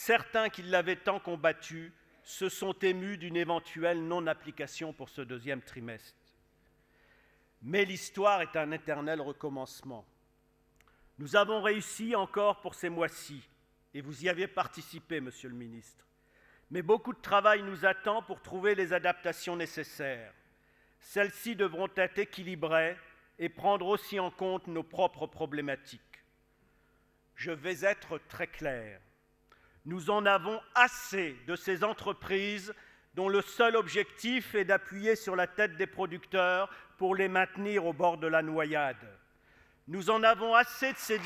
certains qui l'avaient tant combattu se sont émus d'une éventuelle non-application pour ce deuxième trimestre. Mais l'histoire est un éternel recommencement. Nous avons réussi encore pour ces mois-ci, et vous y avez participé, Monsieur le ministre. Mais beaucoup de travail nous attend pour trouver les adaptations nécessaires. Celles-ci devront être équilibrées et prendre aussi en compte nos propres problématiques. Je vais être très clair. Nous en avons assez de ces entreprises dont le seul objectif est d'appuyer sur la tête des producteurs pour les maintenir au bord de la noyade. Nous en avons assez de ces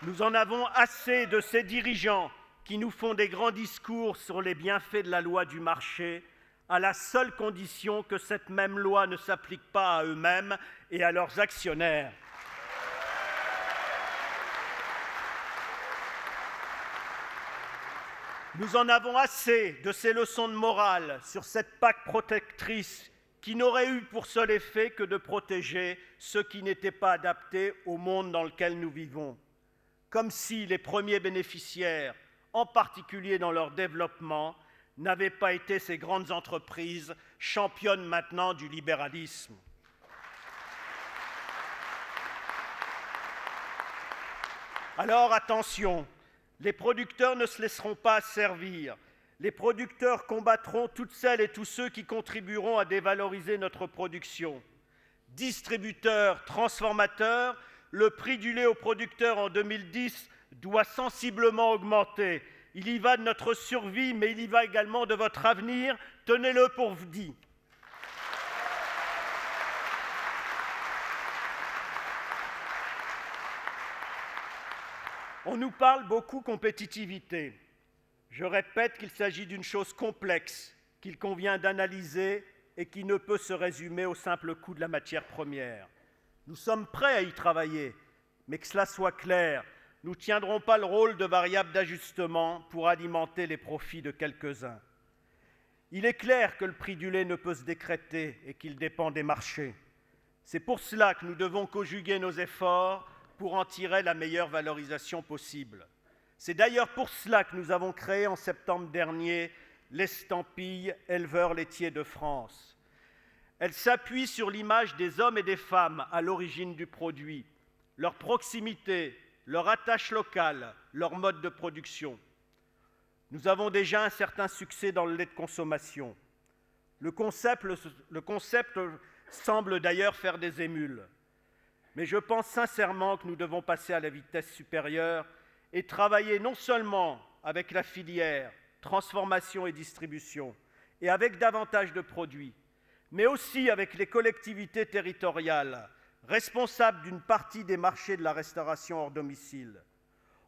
Nous en avons assez de ces dirigeants qui nous font des grands discours sur les bienfaits de la loi du marché, à la seule condition que cette même loi ne s'applique pas à eux-mêmes et à leurs actionnaires. Nous en avons assez de ces leçons de morale sur cette PAC protectrice qui n'aurait eu pour seul effet que de protéger ceux qui n'étaient pas adaptés au monde dans lequel nous vivons. Comme si les premiers bénéficiaires, en particulier dans leur développement, n'avaient pas été ces grandes entreprises championnes maintenant du libéralisme. Alors attention, les producteurs ne se laisseront pas asservir. Les producteurs combattront toutes celles et tous ceux qui contribueront à dévaloriser notre production. Distributeurs, transformateurs, le prix du lait aux producteurs en 2010 doit sensiblement augmenter. Il y va de notre survie, mais il y va également de votre avenir. Tenez-le pour vous dit. On nous parle beaucoup compétitivité. Je répète qu'il s'agit d'une chose complexe, qu'il convient d'analyser et qui ne peut se résumer au simple coût de la matière première. Nous sommes prêts à y travailler, mais que cela soit clair, nous ne tiendrons pas le rôle de variable d'ajustement pour alimenter les profits de quelques-uns. Il est clair que le prix du lait ne peut se décréter et qu'il dépend des marchés. C'est pour cela que nous devons conjuguer nos efforts pour en tirer la meilleure valorisation possible. C'est d'ailleurs pour cela que nous avons créé en septembre dernier l'estampille Éleveurs laitiers de France. Elle s'appuie sur l'image des hommes et des femmes à l'origine du produit, leur proximité, leur attache locale, leur mode de production. Nous avons déjà un certain succès dans le lait de consommation. Le concept semble d'ailleurs faire des émules. Mais je pense sincèrement que nous devons passer à la vitesse supérieure et travailler non seulement avec la filière, transformation et distribution, et avec davantage de produits, mais aussi avec les collectivités territoriales, responsables d'une partie des marchés de la restauration hors domicile.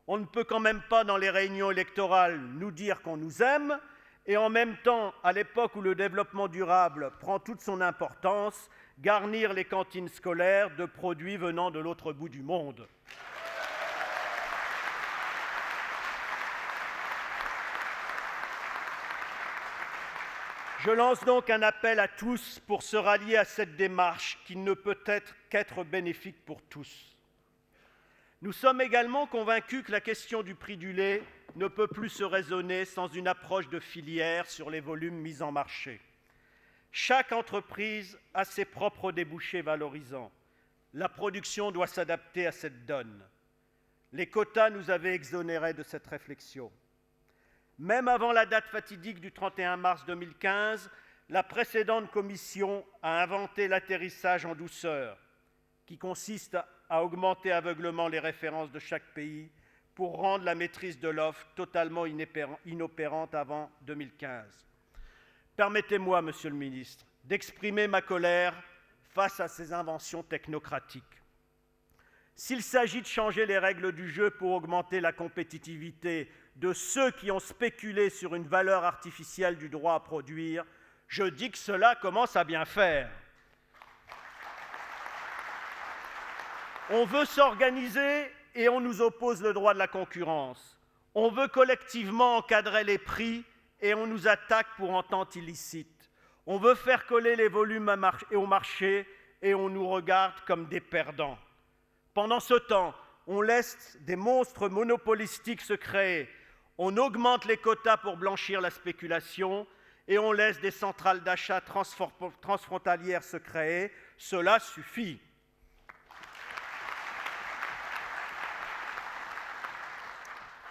On ne peut quand même pas, dans les réunions électorales, nous dire qu'on nous aime, et en même temps, à l'époque où le développement durable prend toute son importance, garnir les cantines scolaires de produits venant de l'autre bout du monde. Je lance donc un appel à tous pour se rallier à cette démarche qui ne peut être qu'être bénéfique pour tous. Nous sommes également convaincus que la question du prix du lait ne peut plus se raisonner sans une approche de filière sur les volumes mis en marché. Chaque entreprise a ses propres débouchés valorisants. La production doit s'adapter à cette donne. Les quotas nous avaient exonérés de cette réflexion. Même avant la date fatidique du 31 mars 2015, la précédente commission a inventé l'atterrissage en douceur, qui consiste à augmenter aveuglément les références de chaque pays pour rendre la maîtrise de l'offre totalement inopérante avant 2015. Permettez-moi, Monsieur le ministre, d'exprimer ma colère face à ces inventions technocratiques. S'il s'agit de changer les règles du jeu pour augmenter la compétitivité de ceux qui ont spéculé sur une valeur artificielle du droit à produire, je dis que cela commence à bien faire. On veut s'organiser et on nous oppose le droit de la concurrence. On veut collectivement encadrer les prix et on nous attaque pour entente illicite. On veut faire coller les volumes au marché et on nous regarde comme des perdants. Pendant ce temps, on laisse des monstres monopolistiques se créer, on augmente les quotas pour blanchir la spéculation et on laisse des centrales d'achat transfrontalières se créer. Cela suffit.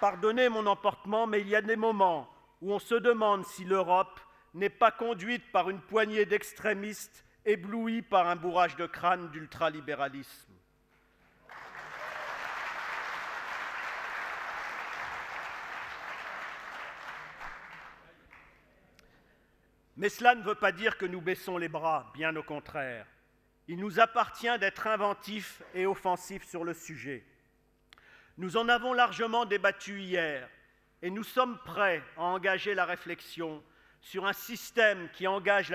Pardonnez mon emportement, mais il y a des moments où on se demande si l'Europe n'est pas conduite par une poignée d'extrémistes éblouis par un bourrage de crâne d'ultralibéralisme. Mais cela ne veut pas dire que nous baissons les bras, bien au contraire. Il nous appartient d'être inventifs et offensifs sur le sujet. Nous en avons largement débattu hier et nous sommes prêts à engager la réflexion sur un système qui engage